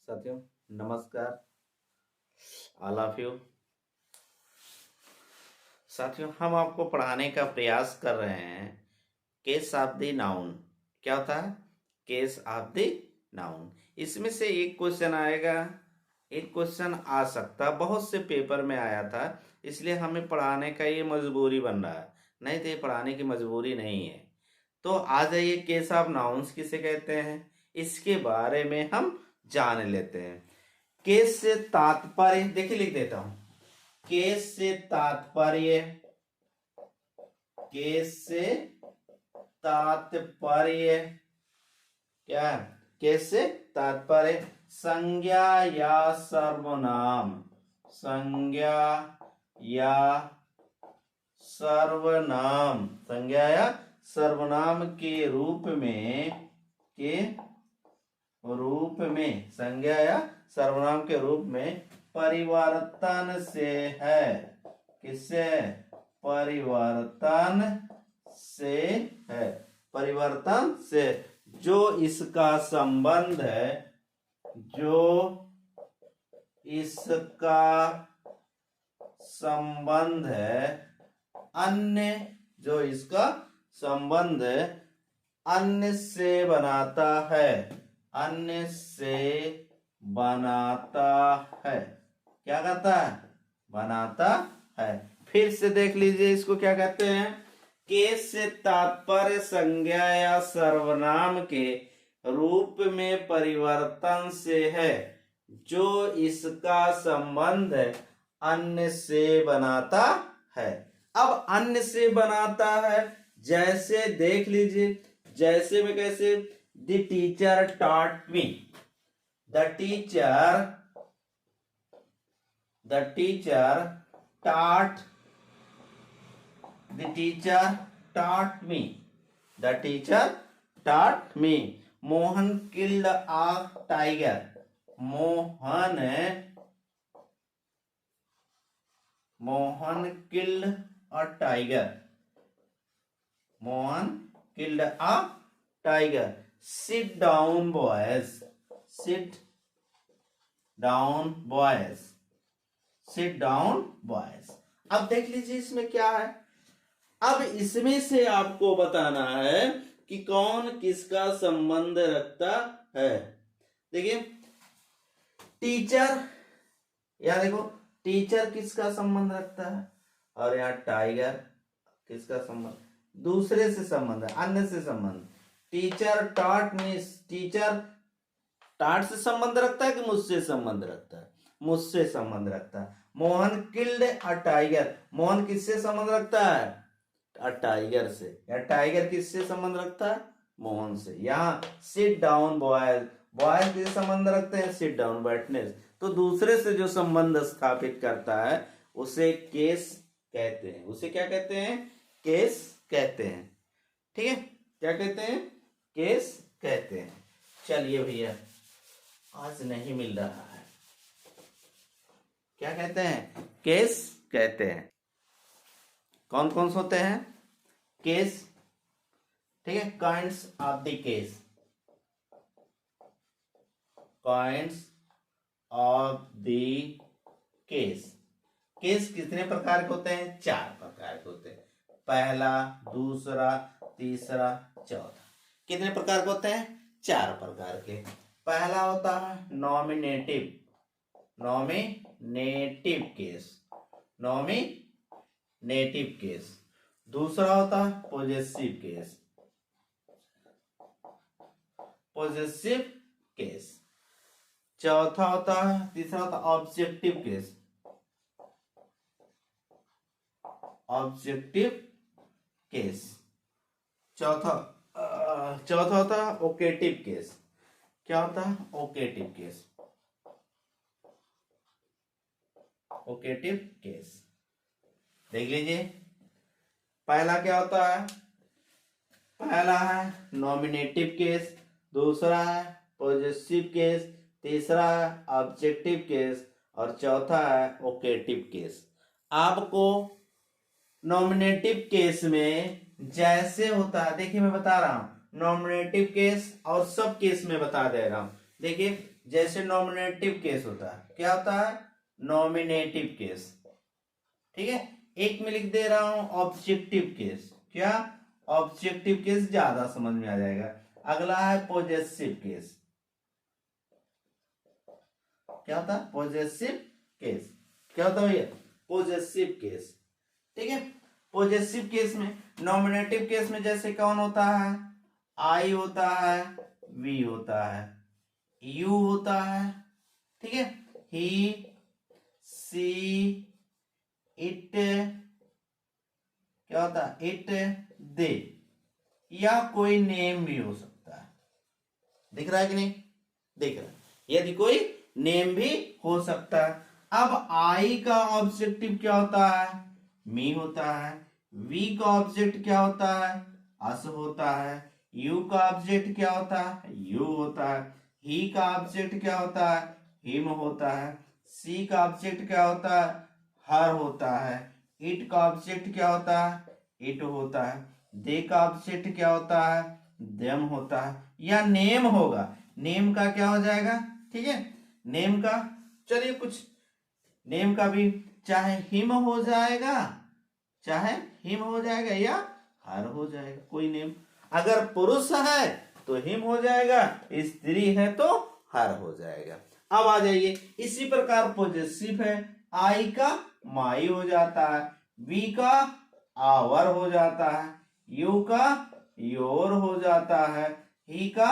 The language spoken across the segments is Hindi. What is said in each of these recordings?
साथियों नमस्कार, ऑल ऑफ यू। साथियों हम आपको पढ़ाने का प्रयास कर रहे हैं केस ऑफ द नाउन। क्या होता है? Case of the noun. इसमें से एक क्वेश्चन आएगा, एक क्वेश्चन आ सकता, बहुत से पेपर में आया था, इसलिए हमें पढ़ाने का ये मजबूरी बन रहा है, नहीं तो ये पढ़ाने की मजबूरी नहीं है। तो आ जाइए, केस ऑफ नाउन्स किसे कहते हैं इसके बारे में हम जान लेते हैं। केस से तात्पर्य देखिए, लिख देता हूं। केस से तात्पर्य, केस से तात्पर्य क्या है? केस से तात्पर्य संज्ञा या सर्वनाम, संज्ञा या सर्वनाम, संज्ञा या सर्वनाम के रूप में, संज्ञा या सर्वनाम के रूप में परिवर्तन से है। किससे? परिवर्तन से है, परिवर्तन से। जो इसका संबंध है, जो इसका संबंध है अन्य, जो इसका संबंध अन्य से बनाता है, अन्य से बनाता है। क्या करता है? बनाता है। फिर से देख लीजिए, इसको क्या कहते हैं? केस से तात्पर्य संज्ञा या सर्वनाम के रूप में परिवर्तन से है, जो इसका संबंध अन्य से बनाता है। अब अन्य से बनाता है, जैसे देख लीजिए, जैसे में कैसे? The teacher taught me, the teacher taught, the teacher taught me, the teacher taught me. Mohan killed a tiger, Mohan killed a tiger, Mohan killed a tiger. Sit down boys, sit down boys, sit down boys. अब देख लीजिए इसमें क्या है। अब इसमें से आपको बताना है कि कौन किसका संबंध रखता है। देखिए टीचर, या देखो टीचर किसका संबंध रखता है, और यहाँ टाइगर किसका संबंध? दूसरे से संबंध है, अन्य से संबंध। टीचर टॉट मी, टीचर टाट से संबंध रखता है कि मुझसे संबंध रखता है? मुझसे संबंध रखता है। Mohan killed a tiger, Mohan किससे संबंध रखता है? अ टाइगर से। या टाइगर किससे संबंध रखता है? मोहन से। यहाँ सिट डाउन बॉयज, बॉयज किससे संबंध रखते हैं? सिट डाउन, बैठने से। तो दूसरे से जो संबंध स्थापित करता है उसे केस कहते हैं। उसे क्या कहते हैं? केस कहते हैं। ठीक है, क्या कहते हैं? केस कहते हैं। चलिए भैया, आज नहीं मिल रहा है, क्या कहते हैं? केस कहते हैं। कौन कौन से होते हैं केस? ठीक है, kinds of the case, kinds of the case. Case कितने प्रकार के होते हैं? 4 प्रकार के होते हैं। पहला, दूसरा, तीसरा, चौथा। कितने प्रकार के होते हैं? 4 प्रकार के। पहला होता है nominative, nominative case, nominative case. दूसरा होता है पॉजेसिव केस, पॉजेसिव केस। चौथा होता है, तीसरा होता है ऑब्जेक्टिव केस, ऑब्जेक्टिव केस। चौथा होता है ओकेटिव केस। क्या होता है? ओकेटिव केस, ओकेटिव केस। देख लीजिए, पहला क्या होता है? पहला है नॉमिनेटिव केस, दूसरा है पॉजेसिव केस, तीसरा है ऑब्जेक्टिव केस, और चौथा है ओकेटिव केस। आपको नॉमिनेटिव केस में जैसे होता है, देखिए मैं बता रहा हूं, नॉमिनेटिव केस और सब केस में बता दे रहा हूं। देखिए जैसे नॉमिनेटिव केस होता है, क्या होता है, नॉमिनेटिव केस, ठीक है। एक में लिख दे रहा हूं ऑब्जेक्टिव केस, क्या, ऑब्जेक्टिव केस, ज्यादा समझ में आ जाएगा। अगला है पॉजेसिव केस, क्या होता है, पॉजेसिव केस, क्या होता है भैया, पॉजेसिव केस, ठीक है। पॉजेसिव केस में, नॉमिनेटिव केस में जैसे कौन होता है, आई होता है, वी होता है, यू होता है, ठीक है, ही, सी, इट, क्या होता है, इट, दे, या कोई नेम भी हो सकता है। दिख रहा है कि नहीं, दिख रहा है, यदि कोई नेम भी हो सकता है। अब आई का ऑब्जेक्टिव क्या होता है, मी होता है, वी का ऑब्जेक्ट क्या होता है, अस होता है, यू का ऑब्जेक्ट क्या होता है, यू होता है, ही का ऑब्जेक्ट क्या होता है, हिम होता है, सी का ऑब्जेक्ट क्या होता है, हर होता है, इट का ऑब्जेक्ट क्या होता है, इट होता है, दे का ऑब्जेक्ट क्या होता है, देम होता है, या नेम होगा, नेम का क्या हो जाएगा, ठीक है, नेम का, चलिए कुछ नेम का भी, चाहे हिम हो जाएगा, चाहे हिम हो जाएगा, या हर हो जाएगा, कोई नेम। अगर पुरुष है तो हिम हो जाएगा, स्त्री है तो हर हो जाएगा। अब आ जाइए, इसी प्रकार पॉजेसिव है, आई का माई हो जाता है, वी का आवर हो जाता है, यू का योर हो जाता है, ही का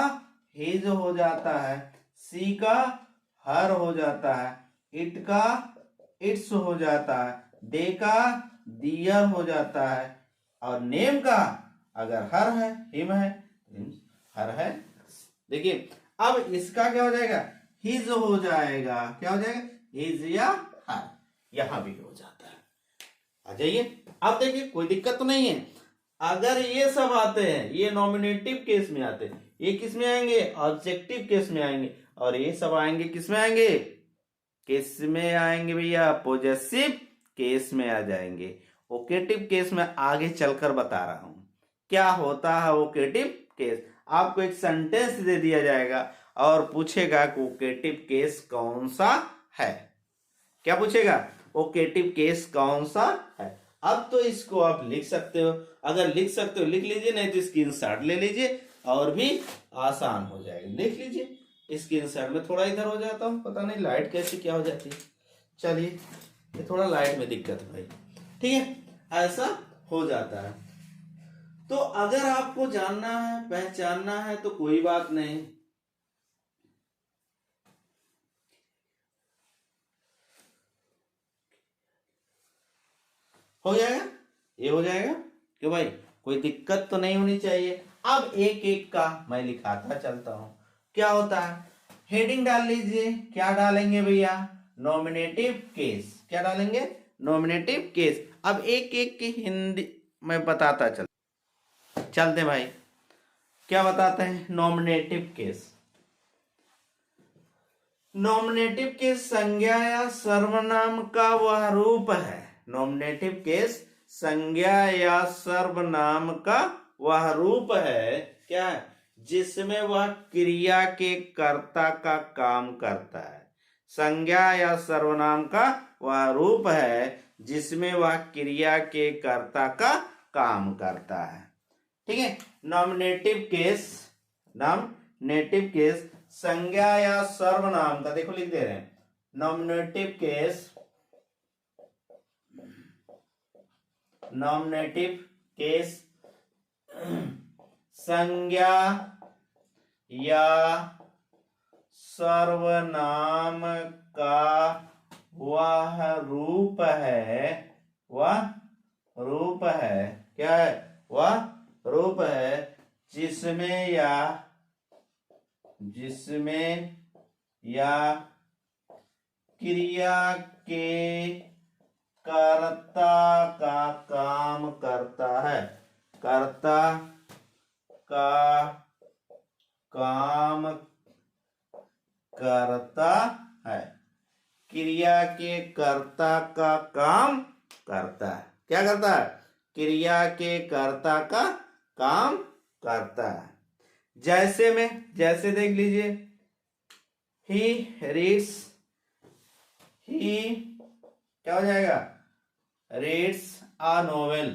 हिज हो जाता है, सी का हर हो जाता है, इट का इट्स हो जाता है, दे का दियर हो जाता है, और नेम का अगर हर है, हिम है, हर है। देखिए अब इसका क्या हो जाएगा, हिज हो जाएगा, क्या हो जाएगा, हिज या हर, यहां भी हो जाता है। आ जाइए, अब देखिए कोई दिक्कत तो नहीं है। अगर ये सब आते हैं, ये नॉमिनेटिव केस में आते हैं, ये किस में आएंगे, ऑब्जेक्टिव केस में आएंगे, और ये सब आएंगे किस में आएंगे, किस में आएंगे भैया, पॉजेसिव केस में आ जाएंगे। ओकेटिव केस में आगे चलकर बता रहा हूं क्या होता है ओकेटिव केस। आपको एक सेंटेंस दे दिया जाएगा और पूछेगा कि ओकेटिव केस कौन सा है, क्या पूछेगा, ओकेटिव केस कौन सा है। अब तो इसको आप लिख सकते हो, अगर लिख सकते हो लिख लीजिए, नहीं तो स्क्रीनशॉट ले लीजिए और भी आसान हो जाएगा, लिख लीजिए। स्क्रीनशॉट में थोड़ा इधर हो जाता हूँ, पता नहीं लाइट कैसे क्या हो जाती है, चलिए ये थोड़ा लाइट में दिक्कत है भाई, ठीक है, ऐसा हो जाता है। तो अगर आपको जानना है, पहचानना है तो कोई बात नहीं, हो जाएगा, ये हो जाएगा कि भाई कोई दिक्कत तो नहीं होनी चाहिए। अब एक एक का मैं लिखाता चलता हूं, क्या होता है, हेडिंग डाल लीजिए, क्या डालेंगे भैया, नॉमिनेटिव केस, क्या डालेंगे, नॉमिनेटिव केस। अब एक एक की हिंदी मैं बताता चलते भाई, क्या बताते हैं, नॉमिनेटिव केस। नॉमिनेटिव केस संज्ञा या सर्वनाम का वह रूप है, नॉमिनेटिव केस संज्ञा या सर्वनाम का वह रूप है, क्या है, जिसमें वह क्रिया के कर्ता का काम करता है। संज्ञा या सर्वनाम का वह रूप है जिसमें वह क्रिया के कर्ता का काम करता है, ठीक है। नॉमिनेटिव केस, नॉमिनेटिव केस संज्ञा या सर्वनाम का, देखो लिख दे रहे हैं, नॉमिनेटिव केस, नॉमिनेटिव केस संज्ञा या सर्वनाम का वह रूप है, वह रूप है, क्या है, वह रूप है जिसमें या क्रिया के कर्ता का काम करता है, कर्ता का काम करता है, क्रिया के कर्ता का काम करता है, क्या करता है, क्रिया के कर्ता का काम करता है। जैसे में, जैसे देख लीजिए, ही रीड्स, ही क्या हो जाएगा, रीड्स अ नोवेल,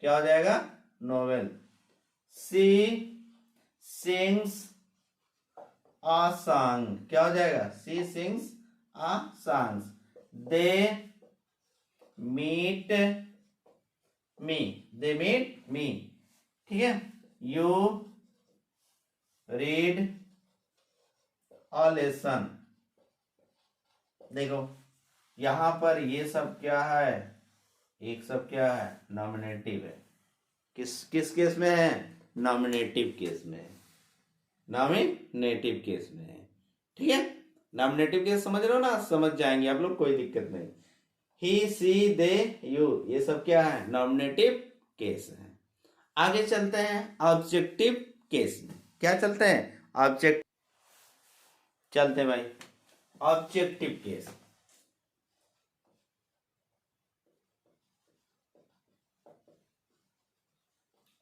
क्या हो जाएगा, novel. She sings a song, क्या हो जाएगा, she sings a songs. They meet me, they meet me, ठीक है। यू रीड अ लेसन, देखो यहां पर ये सब क्या है, एक सब क्या है, नॉमिनेटिव है। किस किस केस में है, नॉमिनेटिव केस में है, नॉमिनेटिव केस में है, ठीक है। नॉमिनेटिव केस समझ रहे हो ना, समझ जाएंगे आप लोग, कोई दिक्कत नहीं। ही सी दे यू, ये सब क्या है, नॉमिनेटिव केस है। आगे चलते हैं ऑब्जेक्टिव केस में, क्या चलते हैं, ऑब्जेक्ट, चलते हैं भाई objective case.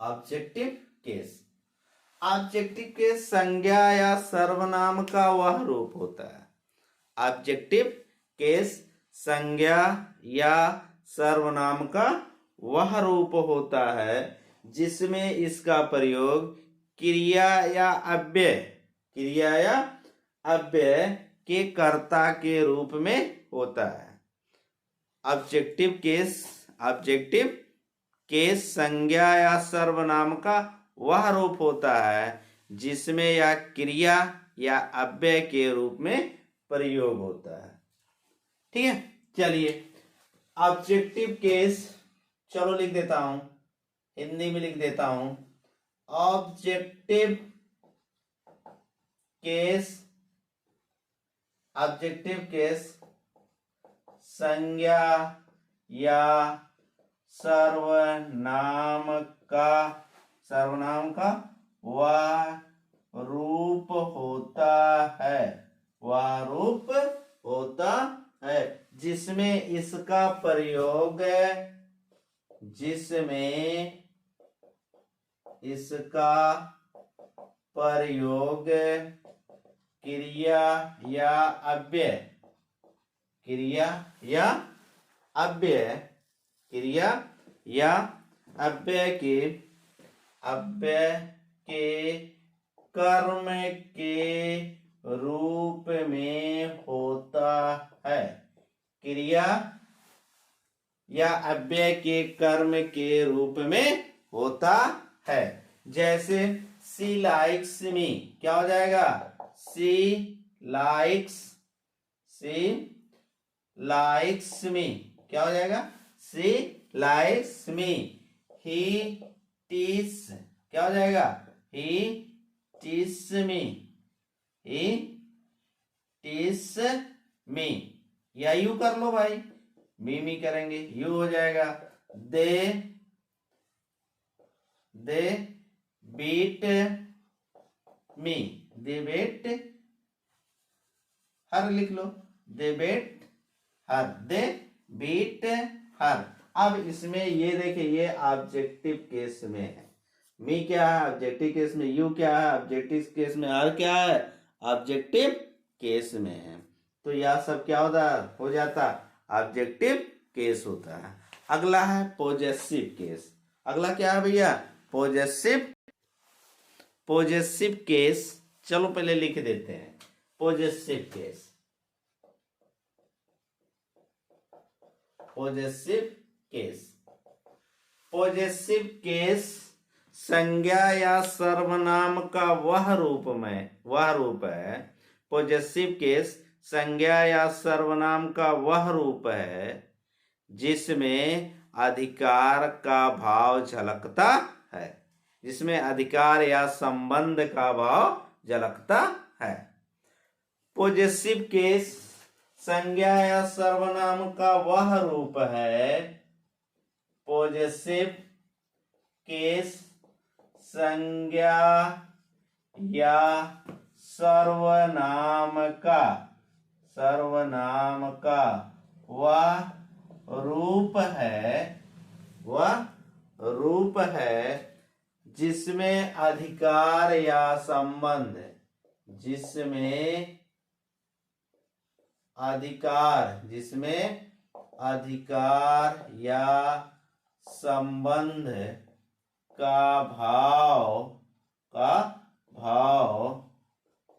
Objective case, objective case संज्ञा या सर्वनाम का वह रूप होता है। ऑब्जेक्टिव केस संज्ञा या सर्वनाम का वह रूप होता है जिसमें इसका प्रयोग क्रिया या अव्यय, क्रिया या अव्यय के कर्ता के रूप में होता है। ऑब्जेक्टिव केस, ऑब्जेक्टिव केस संज्ञा या सर्वनाम का वह रूप होता है जिसमें यह क्रिया या अव्यय के रूप में प्रयोग होता है, ठीक है। चलिए ऑब्जेक्टिव केस, चलो लिख देता हूं, हिंदी में लिख देता हूं। ऑब्जेक्टिव केस, ऑब्जेक्टिव केस संज्ञा या सर्वनाम का वह रूप होता है, वह रूप होता है जिसमें इसका प्रयोग, जिसमें इसका प्रयोग क्रिया या अव्यय, क्रिया या अव्यय, क्रिया या अव्यय के कर्म के रूप में होता है, क्रिया या अव्यय के कर्म के रूप में होता है। जैसे सी लाइक्स मी, क्या हो जाएगा, सी लाइक्स, सी लाइक्स मी, क्या हो जाएगा, सी लाइक्स मी। ही टीस, क्या हो जाएगा, ही टीस मी, ही टीस मी, या यू कर लो भाई, मी करेंगे, यू हो जाएगा। दे बीट मी, दे बेट हर लिख लो, दे बेट हर, दे बीट हर। अब इसमें ये देखिए, ये ऑब्जेक्टिव केस में है, मी क्या है ऑब्जेक्टिव केस में, यू क्या है ऑब्जेक्टिव केस में, हर क्या है ऑब्जेक्टिव केस में है। तो यह सब क्या होता हो जाता, ऑब्जेक्टिव केस होता है। अगला है पॉजेसिव केस। अगला क्या है भैया, पॉजेसिव, पॉजेसिव केस। चलो पहले लिख देते हैं possessive case, possessive case. Possessive case संज्ञा या सर्वनाम का वह रूप है। पॉजेसिव केस संज्ञा या सर्वनाम का वह रूप है जिसमें अधिकार का भाव झलकता है, जिसमें अधिकार या संबंध का भाव झलकता है। पॉजेसिव केस संज्ञा या सर्वनाम का वह रूप है, पॉजेसिव केस संज्ञा या सर्वनाम का वह रूप है जिसमें अधिकार या संबंध, जिसमें अधिकार या संबंध का भाव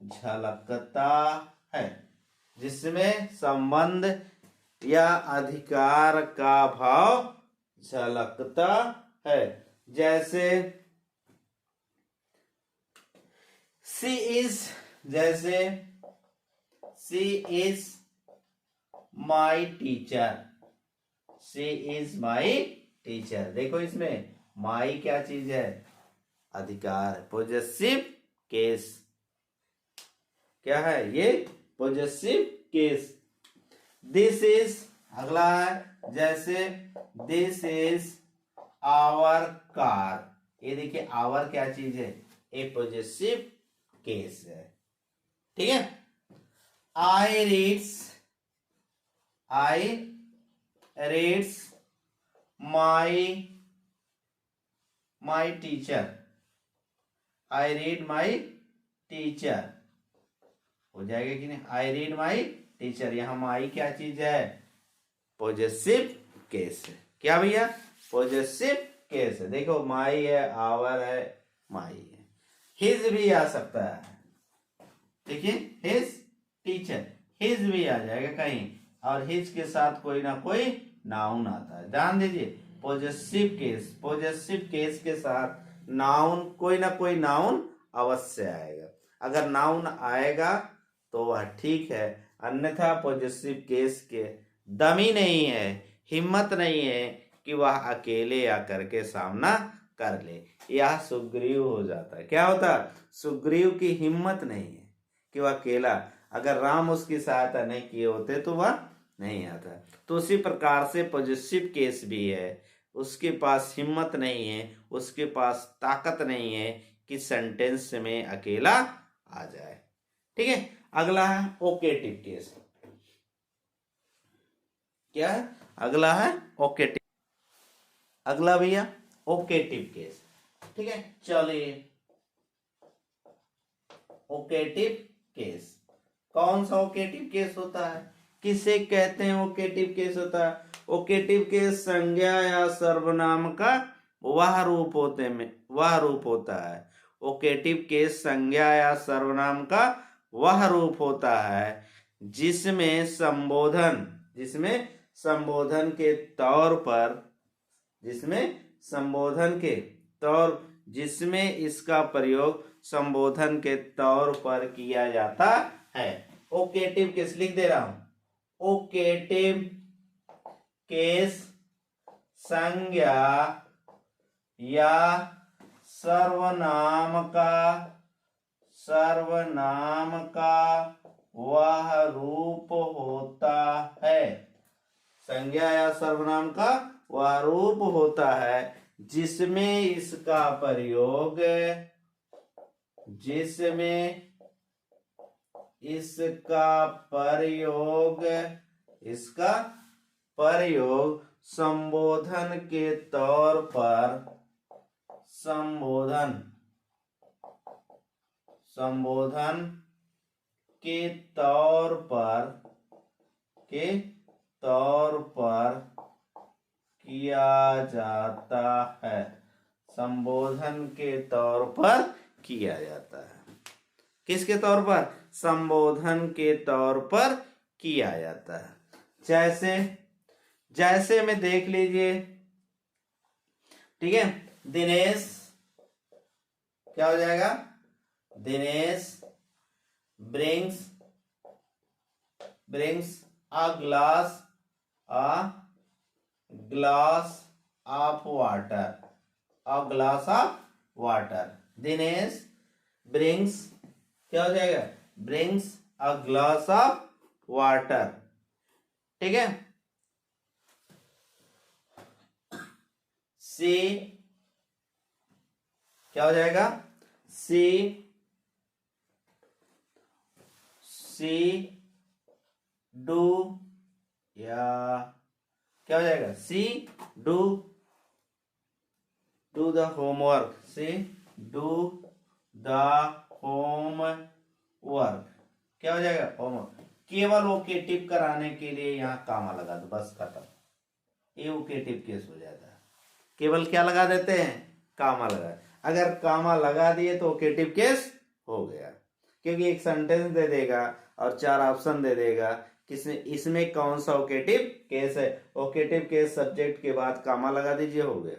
झलकता है। जिसमें संबंध या अधिकार का भाव झलकता है। जैसे she is my teacher. She is my teacher. देखो इसमें माई क्या चीज है? अधिकार, पॉजेसिव केस। क्या है ये? Possessive case. दिस इज, अगला है जैसे दिस इज आवर कार। ये देखिए आवर क्या चीज है? ए पॉजेसिव केस है। ठीक है। I reads my teacher. I read my teacher हो जाएगा कि नहीं? I read my teacher. यहां माई क्या चीज है? पॉजेसिव केस है। क्या भैया? पॉजेसिव केस है। देखो माई है, आवर है, माई है। हिज भी आ सकता है। देखिए हिज टीचर, हिज भी आ जाएगा कहीं, और हिज के साथ कोई ना कोई नाउन आता है। ध्यान दीजिए पॉजेसिव केस के साथ नाउन, कोई ना कोई नाउन अवश्य आएगा। अगर नाउन आएगा तो वह ठीक है, अन्यथा पॉजेसिव केस के दम ही नहीं है, हिम्मत नहीं है कि वह अकेले आकर के सामना कर ले। यह सुग्रीव हो जाता है। क्या होता? सुग्रीव की हिम्मत नहीं है कि वह अकेला, अगर राम उसकी सहायता नहीं किए होते तो वह नहीं आता। तो उसी प्रकार से पॉजेसिव केस भी है, उसके पास हिम्मत नहीं है, उसके पास ताकत नहीं है कि सेंटेंस में अकेला आ जाए। ठीक है। अगला है ओकेटिव केस। क्या है? अगला है ओकेटिव। अगला भैया ओकेटिव केस। ठीक है। चलिए ओकेटिव केस, कौन सा ओकेटिव केस होता है? किसे कहते हैं ओकेटिव केस होता है? ओकेटिव केस संज्ञा या सर्वनाम का वह रूप होता है। ओकेटिव केस संज्ञा या सर्वनाम का वह रूप होता है जिसमें संबोधन के तौर पर, जिसमें इसका प्रयोग संबोधन के तौर पर किया जाता है। ओकेटिव केस लिख दे रहा हूं। ओकेटिव केस संज्ञा या सर्वनाम का वह रूप होता है। संज्ञा या सर्वनाम का वह रूप होता है जिसमें इसका प्रयोग संबोधन के तौर पर किया जाता है। संबोधन के तौर पर किया जाता है। किसके तौर पर? संबोधन के तौर पर किया जाता है। जैसे में देख लीजिए। ठीक है। दिनेश क्या हो जाएगा? Dinesh brings a glass of water। Dinesh brings क्या हो जाएगा? brings a glass of water। ठीक है। she क्या हो जाएगा? she do, या क्या हो जाएगा? she do the homework। she do the homework work, क्या हो जाएगा होमवर्क। केवल वोकेटिव कराने के लिए यहाँ कामा लगा दो, बस खत्म, ये वोकेटिव केस हो जाता है। केवल क्या लगा देते हैं, कामा लगा, अगर कामा लगा दिए तो वोकेटिव केस हो गया, क्योंकि एक सेंटेंस दे देगा और 4 ऑप्शन दे देगा, किसमें इसमें कौन सा वोकेटिव केस है। वोकेटिव केस सब्जेक्ट के बाद कामा लगा दीजिए, हो गया,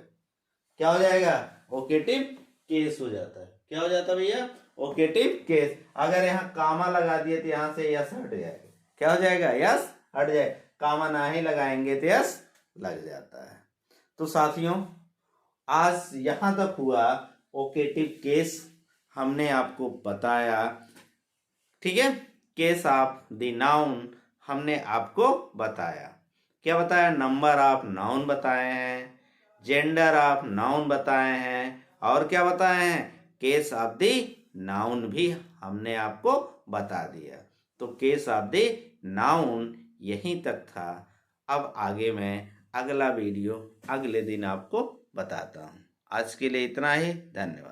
क्या हो जाएगा, वोकेटिव केस हो जाता है। क्या हो जाता है भैया, वोकेटिव केस। अगर यहाँ कामा लगा दिए तो यहाँ से यस हट जाएगा, क्या हो जाएगा, यस हट जाए, कामा ना ही लगाएंगे तो यस लग जाता है। तो साथियों आज यहां तक हुआ वोकेटिव केस, हमने आपको बताया, ठीक है। केस ऑफ द नाउन हमने आपको बताया, क्या बताया, नंबर ऑफ नाउन बताए हैं, जेंडर ऑफ नाउन बताए हैं, और क्या बताए हैं, केस ऑफ द नाउन भी हमने आपको बता दिया। तो केस ऑफ द नाउन यहीं तक था। अब आगे मैं अगला वीडियो अगले दिन आपको बताता हूँ। आज के लिए इतना ही, धन्यवाद।